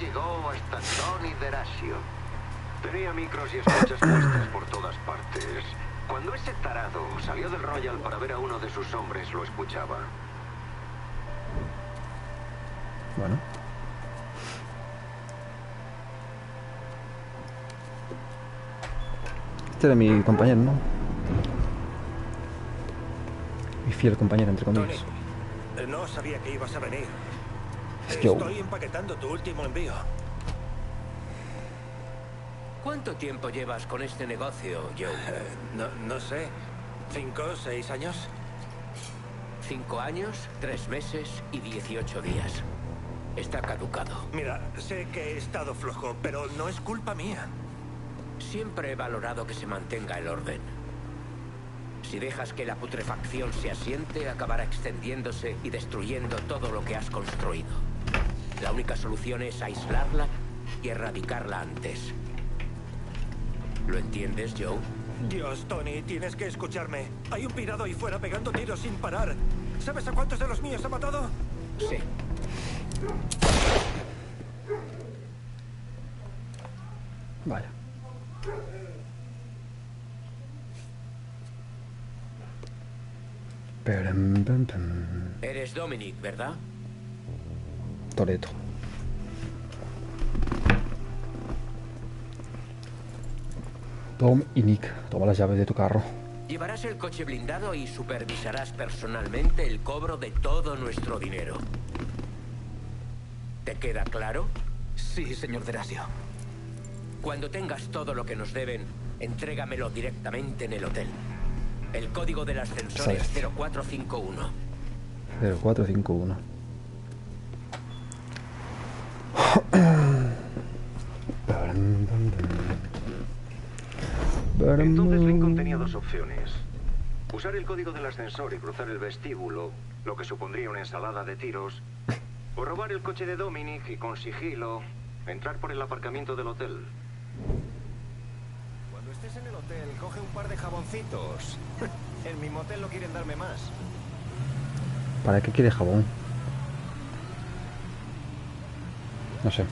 llegó hasta Tony Derasio. Tenía micros y escuchas puestas por todas partes. Cuando ese tarado salió del Royal para ver a uno de sus hombres, lo escuchaba. Bueno. Este era mi compañero, ¿no? Mi fiel compañero, entre comillas. Tony, no sabía que ibas a venir. Es Joe. Estoy empaquetando tu último envío. ¿Cuánto tiempo llevas con este negocio, Joe? No sé. ¿5 o 6 años? 5 años, 3 meses y 18 días. Está caducado. Mira, sé que he estado flojo, pero no es culpa mía. Siempre he valorado que se mantenga el orden. Si dejas que la putrefacción se asiente, acabará extendiéndose y destruyendo todo lo que has construido. La única solución es aislarla y erradicarla antes. ¿Lo entiendes, Joe? Dios, Tony, tienes que escucharme. Hay un pirado ahí fuera pegando tiros sin parar. ¿Sabes a cuántos de los míos ha matado? Sí. Vaya. Eres Dominic, ¿verdad? Toretto. Tom y Nick, toma las llaves de tu carro. Llevarás el coche blindado y supervisarás personalmente el cobro de todo nuestro dinero. ¿Te queda claro? Sí, señor Derasio. Cuando tengas todo lo que nos deben, entrégamelo directamente en el hotel. El código del ascensor es 0451. 0451. Entonces Lincoln tenía dos opciones. Usar el código del ascensor y cruzar el vestíbulo, lo que supondría una ensalada de tiros, o robar el coche de Dominic y con sigilo entrar por el aparcamiento del hotel. Cuando estés en el hotel, coge un par de jaboncitos. En mi motel no quieren darme más. ¿Para qué quiere jabón? No sé.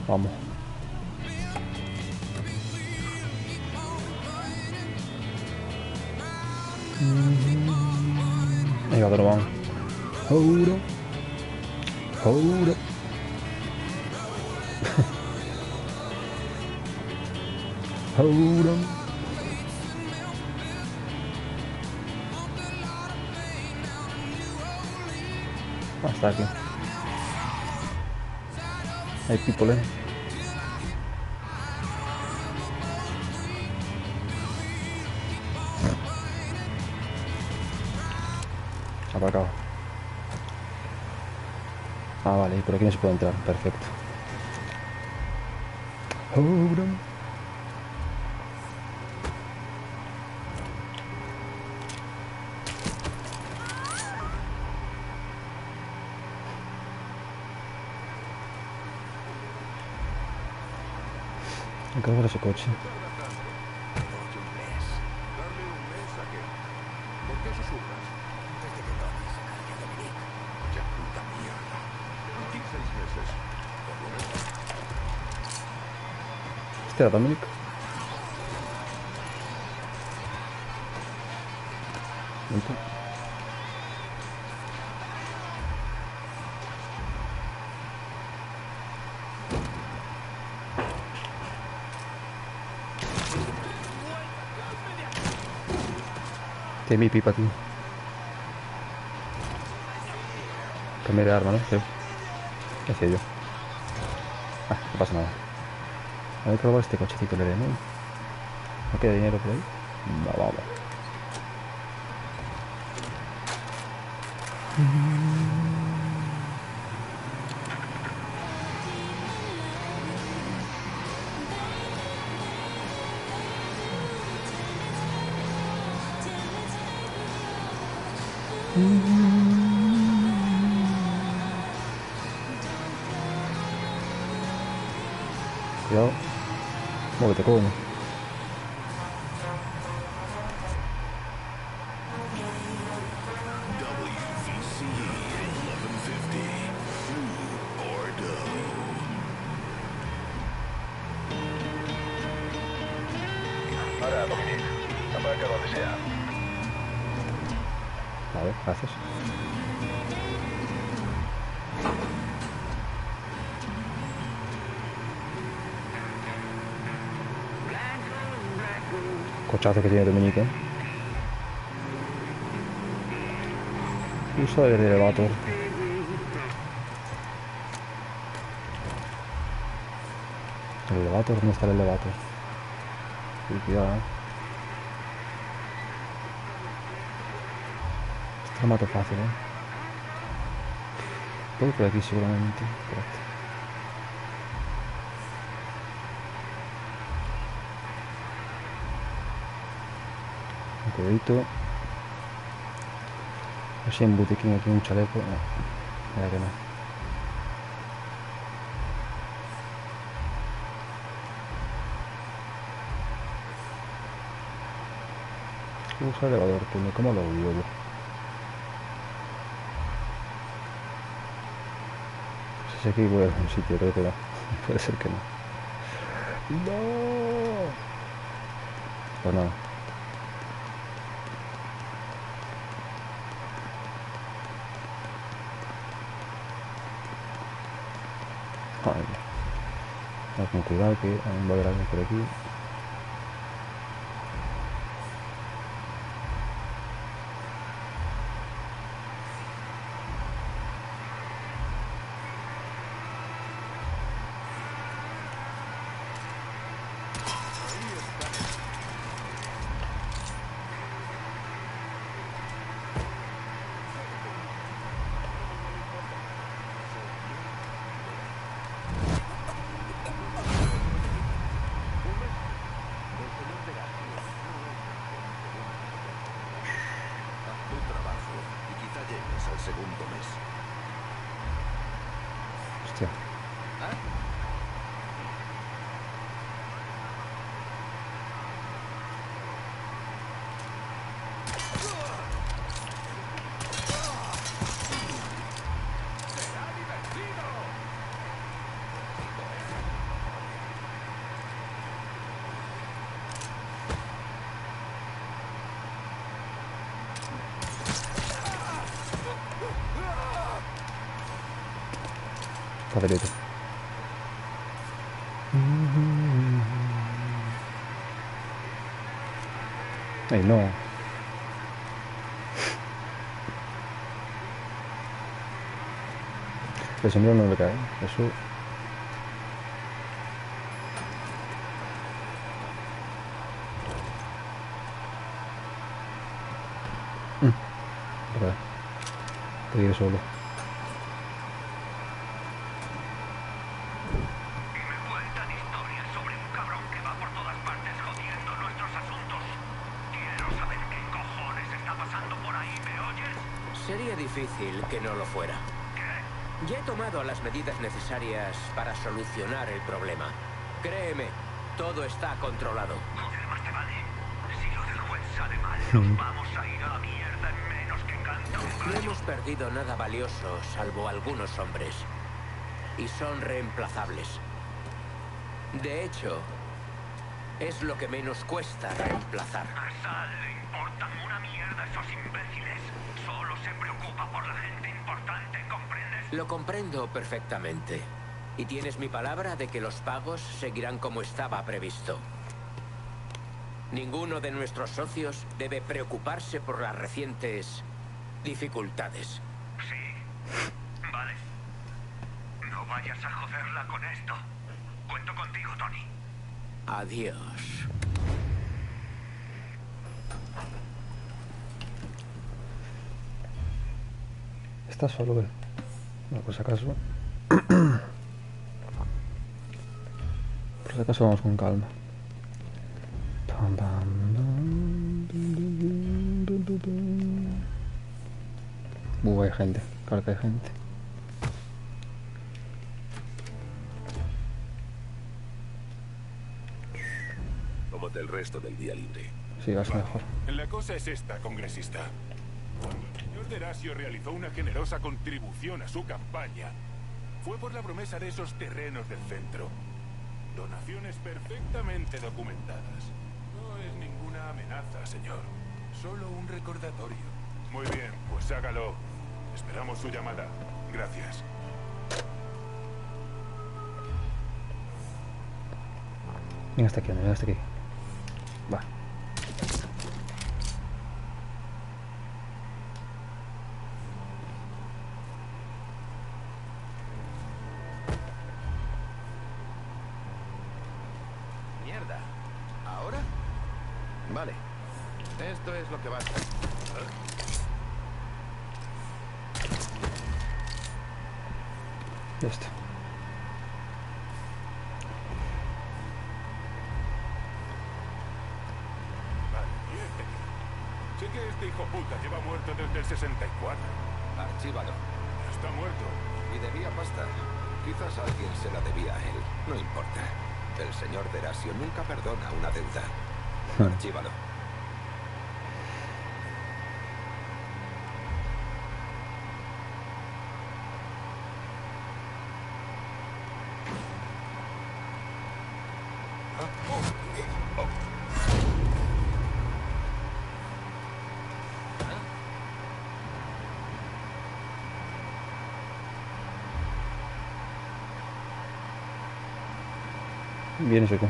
Vamos. Ahí va Droban. Hold up. Hold up. Hold on. Está aquí. Hay people, Aparcado. Ah, vale, y por aquí no se puede entrar. Perfecto. Hold on. Me cargo ese coche. ¿Este era Dominic? ¿Vente? Tiene mi pipa, tío. Cambié de arma, ¿no? Sí. ¿Qué hacía yo? Ah, no pasa nada. Hay que robar este cochecito, le ¿no? ¿No queda dinero por ahí? No, vamos. Cuidado. Muévete, coño. WVC 1150. True Bordeaux. Dispara, Dominic. Aparca donde sea. Vale, gracias. Cochazo que tiene Dominique. Usa el elevator. El elevator, ¿dónde está el elevator? Cuidado, Esto lo mato fácil, Voy por aquí seguramente. Espérate. Un cuidadito. Así en botiquín aquí un chaleco. No, mira que no. Usa el elevador, coño, ¿cómo lo olvido yo? Si aquí voy a algún sitio, creo que no. Puede ser que no. ¡No! Pues nada. Ay, con cuidado que aún va a haber alguien por aquí. Al segundo mes. Hostia. Padrito. Ay, no. El sombrero no le cae. Eso. Verdad. Te iré solo. Sería difícil que no lo fuera. Ya he tomado las medidas necesarias para solucionar el problema. Créeme, todo está controlado. Joder, más te vale. Si lo del juez sale mal, nos vamos a ir a la mierda en menos que canta un No gallo. hemos perdido nada valioso, salvo algunos hombres. Y son reemplazables. De hecho, es lo que menos cuesta reemplazar. A Sal le importan una mierda esos imbéciles. Solo se preocupa por la gente importante, ¿comprendes? Lo comprendo perfectamente. Y tienes mi palabra de que los pagos seguirán como estaba previsto. Ninguno de nuestros socios debe preocuparse por las recientes dificultades. Sí. Vale. No vayas a joderla con esto. Cuento contigo, Tony. Adiós. ¿Estás solo, ve? Bueno, por si acaso. Por si acaso vamos con calma. Pam, pam, pam. Hay gente. Claro que hay gente. Tómate el resto del día libre. Sí, vas mejor. La cosa es esta, congresista. Cuando el señor Derasio realizó una generosa contribución a su campaña, fue por la promesa de esos terrenos del centro. Donaciones perfectamente documentadas. No es una amenaza, señor. Solo un recordatorio. Muy bien, pues hágalo. Esperamos su llamada. Gracias. Venga hasta aquí, venga hasta aquí. Va. Mierda. ¿Ahora? Vale. Esto es lo que va a hacer. Listo. Sé que este hijo puta lleva muerto desde el 64. Archívalo. Está muerto. Y debía pasta. Quizás alguien se la debía a él. No importa. El señor Derasio nunca perdona una deuda. Archívalo. Viene seco.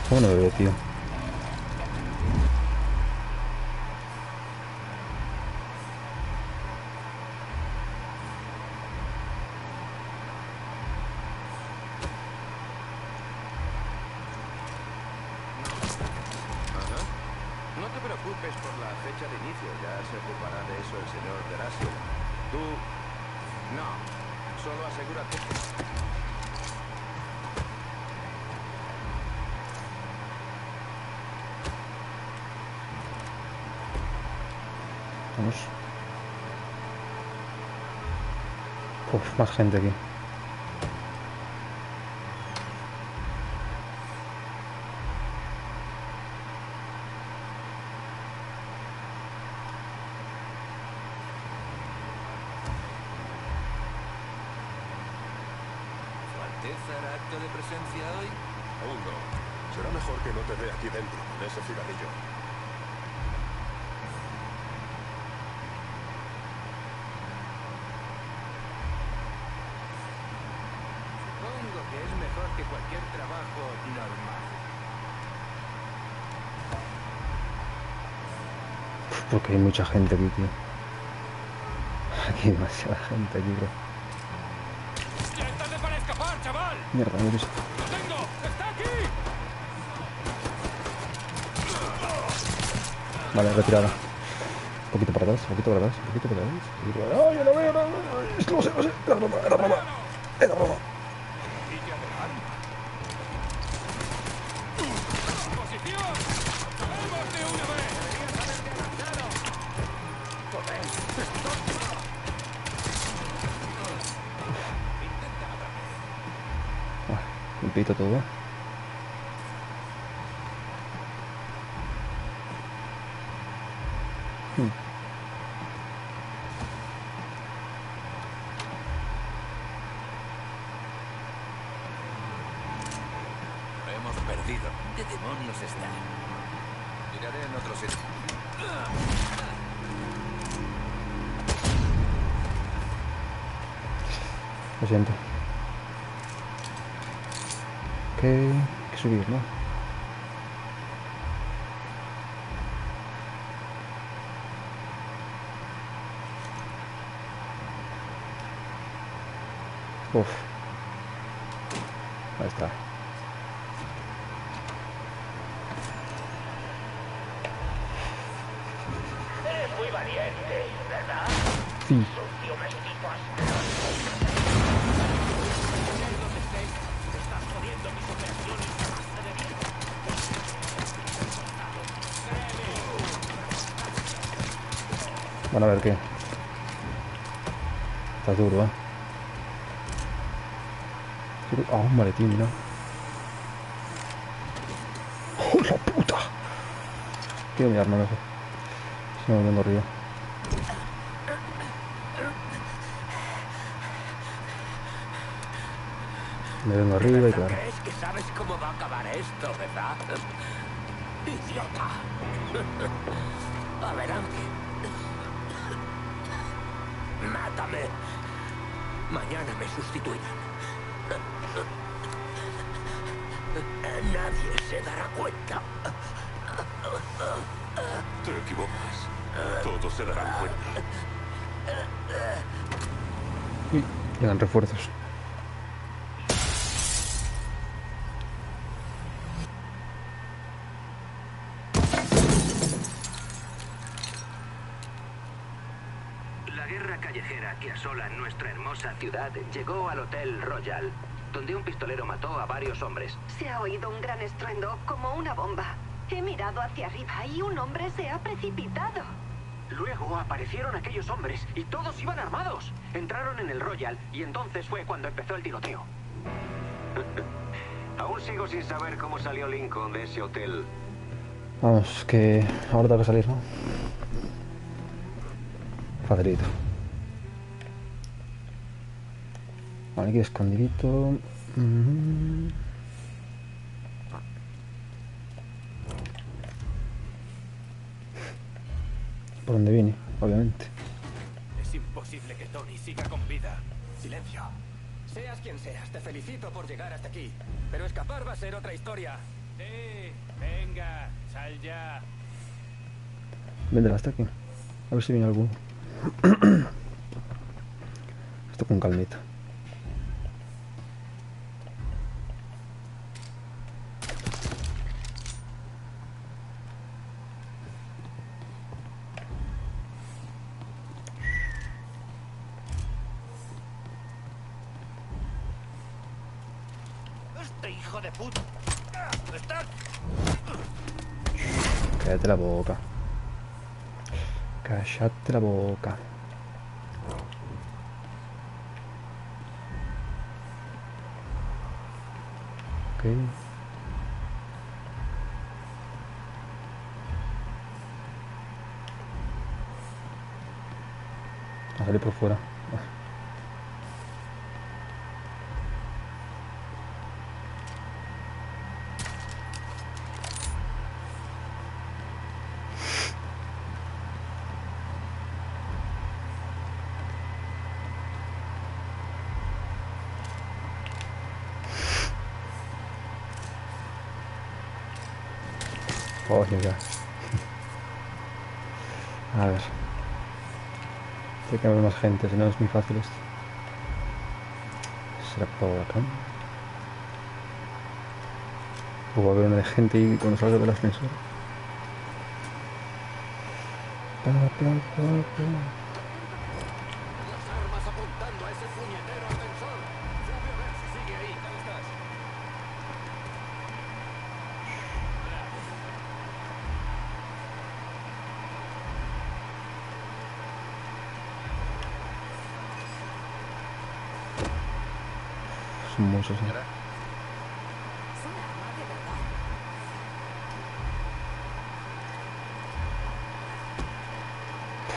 ¿Cómo no bebé, tío? No te preocupes por la fecha de inicio. Ya se ocupará de eso el señor Derasio. Tú... No. Solo asegúrate. Vamos. Uf, más gente aquí. ¿Su Alteza hará acto de presencia hoy? Aún no. Será mejor que no te dé aquí dentro con ese cigarrillo. Supongo que es mejor que cualquier trabajo normal. Porque hay mucha gente aquí, tío. Aquí hay demasiada gente aquí, bro. ¡Ya es tarde para escapar, chaval! Mierda, no he visto. ¡Lo tengo! ¡Está aquí! Vale, retirada. Un poquito para atrás, un poquito para atrás, un poquito para atrás. Un poquito para atrás. ¡Ay, yo lo veo! No, lo sé, lo sé. Era broma, era broma. Era broma. ¡Posición! ¡Vamos de una vez! Limpito todo. Hemos perdido. ¿Dónde demonios está? Miraré en otro sitio. Lo siento. Hay que subir, ¿no? Uf. Ahí está. Eres muy valiente, ¿verdad? Sí. Sucio mestizo asqueroso. ¿Dónde estés? Estás jodiendo mis operaciones a base de mierda. Bueno, a ver qué. Está duro, ¿eh? Ah, un maletín, mira. ¡Oh, la puta! Quiero mi arma mejor. Si no me vengo arriba. Me vengo arriba y claro. ¿Crees que sabes cómo va a acabar esto, verdad? ¡Idiota! Adelante. ¡Mátame! Mañana me sustituirán. Nadie se dará cuenta. Te equivocas. Todos se darán cuenta. Uy, llegan refuerzos. La guerra callejera que asola nuestra hermosa ciudad llegó al Hotel Royal, donde un pistolero mató a varios hombres. Se ha oído un gran estruendo, como una bomba. He mirado hacia arriba y un hombre se ha precipitado. Luego aparecieron aquellos hombres y todos iban armados. Entraron en el Royal y entonces fue cuando empezó el tiroteo. Aún sigo sin saber cómo salió Lincoln de ese hotel. Vamos, que ahora tengo que salir, ¿no? Facilito. Vale, aquí escondidito. Por donde vine, obviamente. Es imposible que Tony siga con vida. Silencio. Seas quien seas, te felicito por llegar hasta aquí. Pero escapar va a ser otra historia. Sí, venga, sal ya. Véndela hasta aquí. A ver si viene alguno. Esto con calmita. Este hijo de puta. ¿Estás? Cállate la boca. Cállate la boca. Ok. A salir por fuera. Oh, ya. A ver. Sé que va a haber más gente, si no es muy fácil esto. ¿Será por acá? O va a haber una de gente y cuando salga del ascensor. Las armas apuntando a ese puñetero ascensor. Sube a ver si sigue ahí. ¿Dónde estás? Son muchos, ¿eh?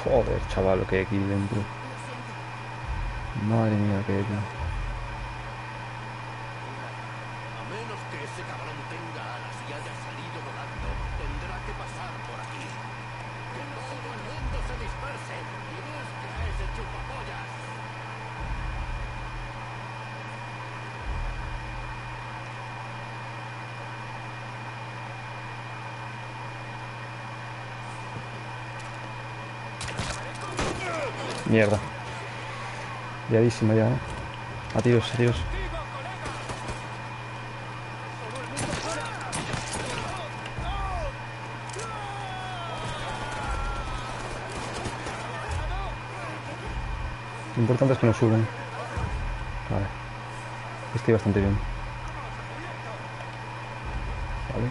Joder, chaval, lo que hay aquí dentro. Madre mía, lo que hay aquí. A menos que ese cabrón tenga alas y haya salido volando, tendrá que pasar por aquí. Que todo el mundo se disperse y busque a ese chupapollas. Mierda. Liadísima ya, ¿eh? A tiros, a tiros. Lo importante es que no suben. Vale. Estoy bastante bien. Vale.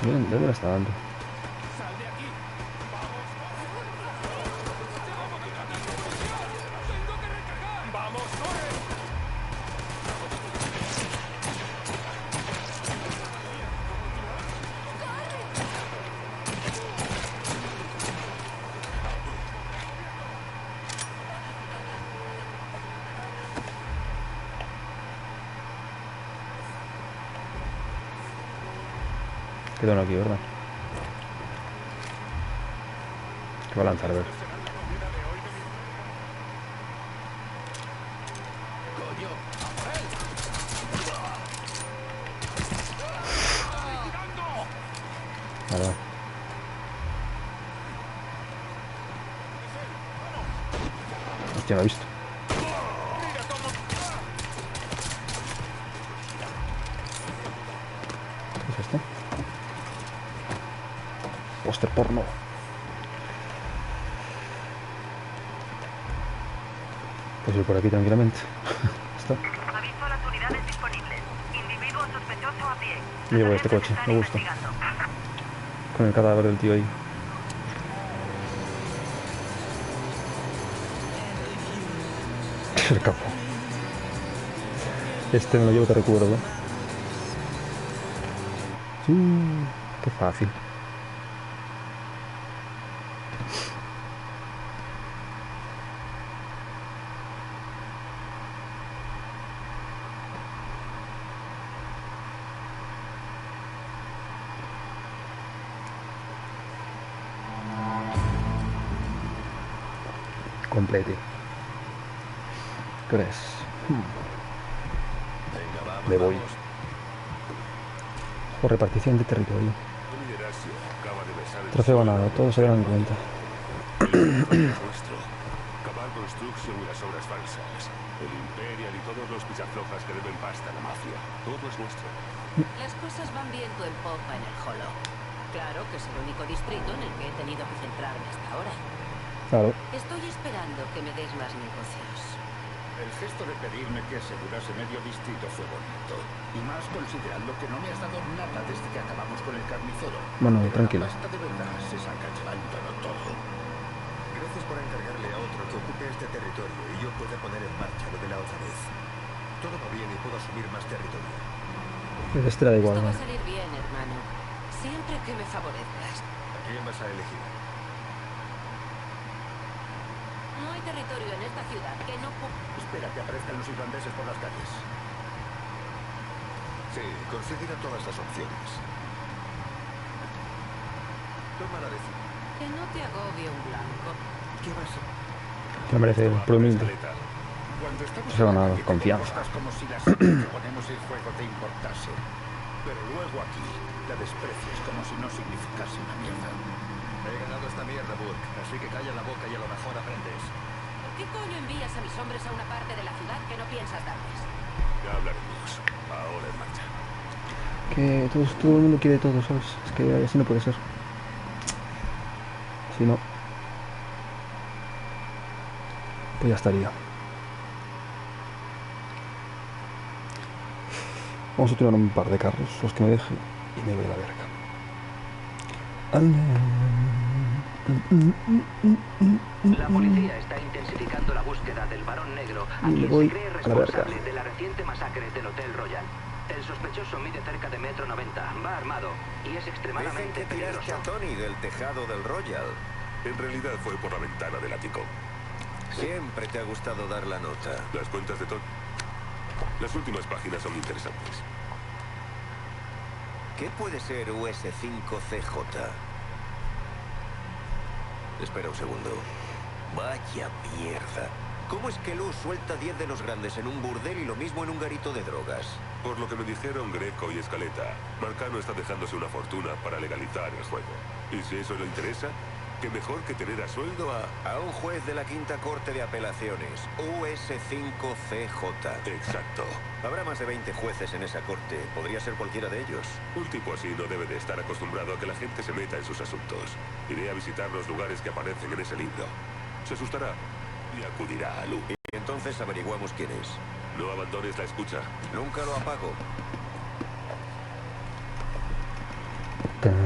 ¿De dónde me está dando? ¡Sal de aquí! ¡Vamos! ¡Tengo que recargar! ¡Vamos, corre! Queda uno aquí, ¿verdad? ¿Qué va a lanzar? A ver. ¡Coño! ¡A por él! Vale, vale. Hostia, me ha visto. ¿Qué es esto? Póster porno. Pues ir por aquí tranquilamente. ¿Está? Aviso a las unidades disponibles. Individuo sospechoso a pie. Me llevo este coche, me gusta. Con el cadáver del tío ahí. El capo. Este me lo llevo, te recuerdo. Sí, qué fácil. Complete. ¿Qué hora es? Me voy. Por repartición de territorio. Trofeo ganado, todos se dan cuenta. Nuestro. Cabal Construction y las obras falsas. El Imperial y todos los pichaflojas que deben pasta a la mafia. Todo es nuestro. Las cosas van viento en popa en el Hollow. Claro que es el único distrito en el que he tenido que centrarme hasta ahora. Claro. Estoy esperando que me des más negocios. El gesto de pedirme que asegurase medio distrito fue bonito. Y más considerando que no me has dado nada desde que acabamos con el carnicero. Bueno, Pero tranquilo. la pasta de verdad se saca llevándolo todo. Gracias por encargarle a otro que ocupe este territorio y yo pueda poner en marcha lo de la otra vez. Todo va bien y puedo asumir más territorio. El este da igual, Esto va ¿no? a salir bien, hermano. Siempre que me favorezcas. ¿A quién vas a elegir? No hay territorio en esta ciudad que no... Espera que aparezcan los irlandeses por las calles. Sí, considera todas las opciones. Toma la decisión. Que no te agobie un blanco. ¿Qué vas a...? Se merece el pro humilde. Cuando estamos Se van a dar en la calle, confianza. te comportas como si la sangre que ponemos en juego te importase. Pero luego aquí la desprecias como si no significase una mierda. He ganado esta mierda, Burke, así que calla la boca y a lo mejor aprendes. ¿Por qué coño envías a mis hombres a una parte de la ciudad que no piensas darles? Ya hablaremos. Ahora en marcha. Que todo el mundo quiere todo, ¿sabes? Es que así no puede ser. Si no, pues ya estaría. Vamos a tirar un par de carros, los que me deje, y me voy a la verga. La policía está intensificando la búsqueda del varón negro, a Me quien voy se cree a la verga. responsable de la reciente masacre del Hotel Royal. El sospechoso mide cerca de 1,90 m, va armado y es Dicen extremadamente que tiraste peligroso. a Tony del tejado del Royal. En realidad fue por la ventana del ático. Siempre te ha gustado dar la nota. Las cuentas de Tony. Las últimas páginas son interesantes. ¿Qué puede ser US5CJ? Espera un segundo. Vaya mierda. ¿Cómo es que Luz suelta 10 de los grandes en un burdel y lo mismo en un garito de drogas? Por lo que me dijeron Greco y Escaleta, Marcano está dejándose una fortuna para legalizar el juego. Y si eso le interesa, qué mejor que tener a sueldo A un juez de la Quinta Corte de Apelaciones, US5CJ. Exacto. Habrá más de 20 jueces en esa corte. Podría ser cualquiera de ellos. Un tipo así no debe de estar acostumbrado a que la gente se meta en sus asuntos. Iré a visitar los lugares que aparecen en ese libro. Se asustará y acudirá a Lu. Y entonces averiguamos quién es. No abandones la escucha. Nunca lo apago. Tan,